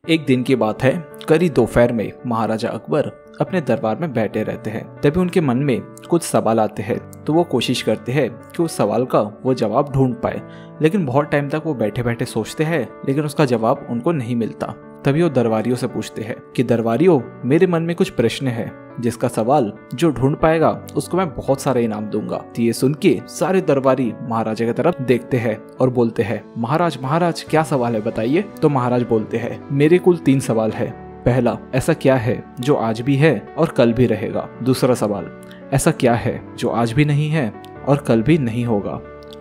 एक दिन की बात है, करीब दोपहर में महाराजा अकबर अपने दरबार में बैठे रहते हैं। तभी उनके मन में कुछ सवाल आते हैं, तो वो कोशिश करते हैं कि उस सवाल का वो जवाब ढूंढ पाए। लेकिन बहुत टाइम तक वो बैठे बैठे सोचते हैं, लेकिन उसका जवाब उनको नहीं मिलता। तभी वो दरबारियों से पूछते हैं कि दरबारियों, मेरे मन में कुछ प्रश्न है, जिसका सवाल जो ढूंढ पाएगा उसको मैं बहुत सारे इनाम दूंगा। तो ये सुन के सारे दरबारी महाराजा की तरफ देखते हैं और बोलते हैं, महाराज महाराज क्या सवाल है बताइए। तो महाराज बोलते हैं, मेरे कुल 3 सवाल है। पहला, ऐसा क्या है जो आज भी है और कल भी रहेगा। दूसरा सवाल, ऐसा क्या है जो आज भी नहीं है और कल भी नहीं होगा।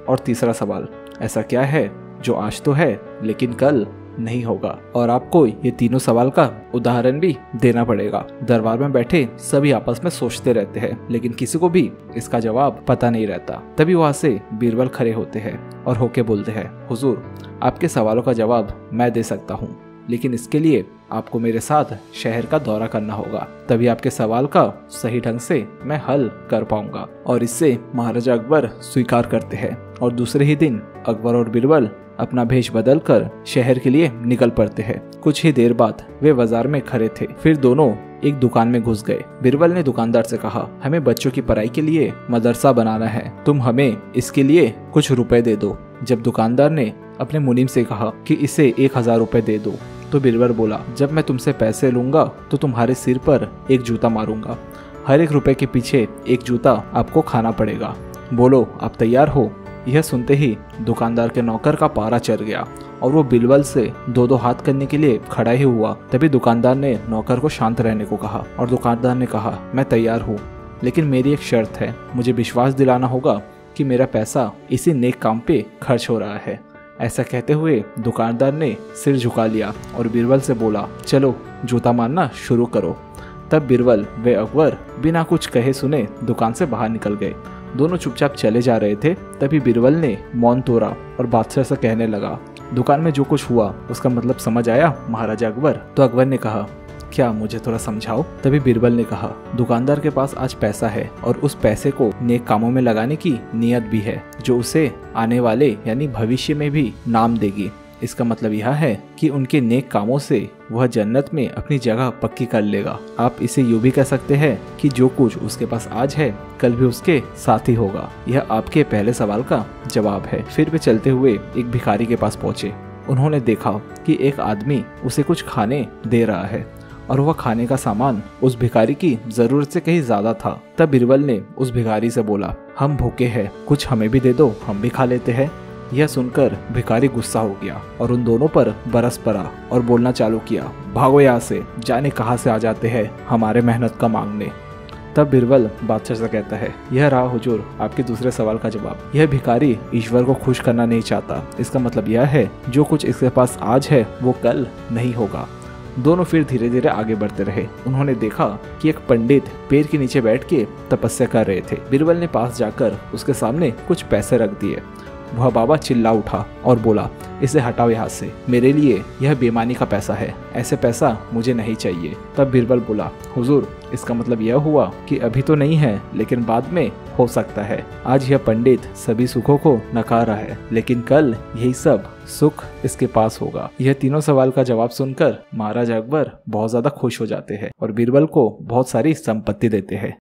और तीसरा सवाल, ऐसा क्या है जो आज तो है लेकिन कल नहीं होगा। और आपको ये तीनों सवाल का उदाहरण भी देना पड़ेगा। दरबार में बैठे सभी आपस में सोचते रहते हैं, लेकिन किसी को भी इसका जवाब पता नहीं रहता। तभी वहाँ से बीरबल खड़े होते हैं और होके बोलते हैं, हुजूर, आपके सवालों का जवाब मैं दे सकता हूँ, लेकिन इसके लिए आपको मेरे साथ शहर का दौरा करना होगा। तभी आपके सवाल का सही ढंग से मैं हल कर पाऊंगा। और इससे महाराजा अकबर स्वीकार करते हैं। और दूसरे ही दिन अकबर और बीरबल अपना भेष बदल कर शहर के लिए निकल पड़ते हैं। कुछ ही देर बाद वे बाजार में खड़े थे। फिर दोनों एक दुकान में घुस गए। बीरबल ने दुकानदार से कहा, हमें बच्चों की पढ़ाई के लिए मदरसा बनाना है, तुम हमें इसके लिए कुछ रुपए दे दो। जब दुकानदार ने अपने मुनीम से कहा कि इसे 1000 रुपए दे दो, तो बीरबल बोला, जब मैं तुमसे पैसे लूंगा तो तुम्हारे सिर पर एक जूता मारूंगा। हर एक रुपए के पीछे एक जूता आपको खाना पड़ेगा। बोलो, आप तैयार हो? यह सुनते ही दुकानदार के नौकर का पारा चढ़ गया और वो बीरबल से 2-2 हाथ करने के लिए खड़ा ही हुआ। तभी दुकानदार ने नौकर को शांत रहने को कहा और दुकानदार ने कहा, मैं तैयार हूँ, लेकिन मेरी एक शर्त है। मुझे विश्वास दिलाना होगा कि मेरा पैसा इसी नेक काम पे खर्च हो रहा है। ऐसा कहते हुए दुकानदार ने सिर झुका लिया और बीरबल से बोला, चलो जूता मारना शुरू करो। तब बीरबल व अकबर बिना कुछ कहे सुने दुकान से बाहर निकल गए। दोनों चुपचाप चले जा रहे थे। तभी बीरबल ने मौन तोड़ा और बादशाह से कहने लगा, दुकान में जो कुछ हुआ उसका मतलब समझ आया महाराजा अकबर? तो अकबर ने कहा, क्या मुझे थोड़ा समझाओ। तभी बीरबल ने कहा, दुकानदार के पास आज पैसा है और उस पैसे को नेक कामों में लगाने की नियत भी है, जो उसे आने वाले यानी भविष्य में भी नाम देगी। इसका मतलब यह है कि उनके नेक कामों से वह जन्नत में अपनी जगह पक्की कर लेगा। आप इसे यूं भी कह सकते हैं कि जो कुछ उसके पास आज है कल भी उसके साथ ही होगा। यह आपके पहले सवाल का जवाब है। फिर वे चलते हुए एक भिखारी के पास पहुंचे। उन्होंने देखा कि एक आदमी उसे कुछ खाने दे रहा है और वह खाने का सामान उस भिखारी की जरूरत से कहीं ज्यादा था। तब बीरबल ने उस भिखारी से बोला, हम भूखे हैं, कुछ हमें भी दे दो, हम भी खा लेते हैं। यह सुनकर भिखारी गुस्सा हो गया और उन दोनों पर बरस पड़ा और बोलना चालू किया, भागो यहाँ से, जाने कहाँ से आ जाते हैं हमारे मेहनत का मांगने। तब बीरबल बादशाह से कहता है, यह रहा हुजूर आपके दूसरे सवाल का जवाब। यह भिखारी ईश्वर को खुश करना नहीं चाहता। इसका मतलब यह है जो कुछ इसके पास आज है वो कल नहीं होगा। दोनों फिर धीरे धीरे आगे बढ़ते रहे। उन्होंने देखा कि एक पंडित पेड़ के नीचे बैठ के तपस्या कर रहे थे। बीरबल ने पास जाकर उसके सामने कुछ पैसे रख दिए। वह बाबा चिल्ला उठा और बोला, इसे हटाओ यहाँ से, मेरे लिए यह बेईमानी का पैसा है, ऐसे पैसा मुझे नहीं चाहिए। तब बीरबल बोला, हुजूर, इसका मतलब यह हुआ कि अभी तो नहीं है लेकिन बाद में हो सकता है। आज यह पंडित सभी सुखों को नकार रहा है, लेकिन कल यही सब सुख इसके पास होगा। यह तीनों सवाल का जवाब सुनकर महाराजा अकबर बहुत ज्यादा खुश हो जाते हैं और बीरबल को बहुत सारी संपत्ति देते हैं।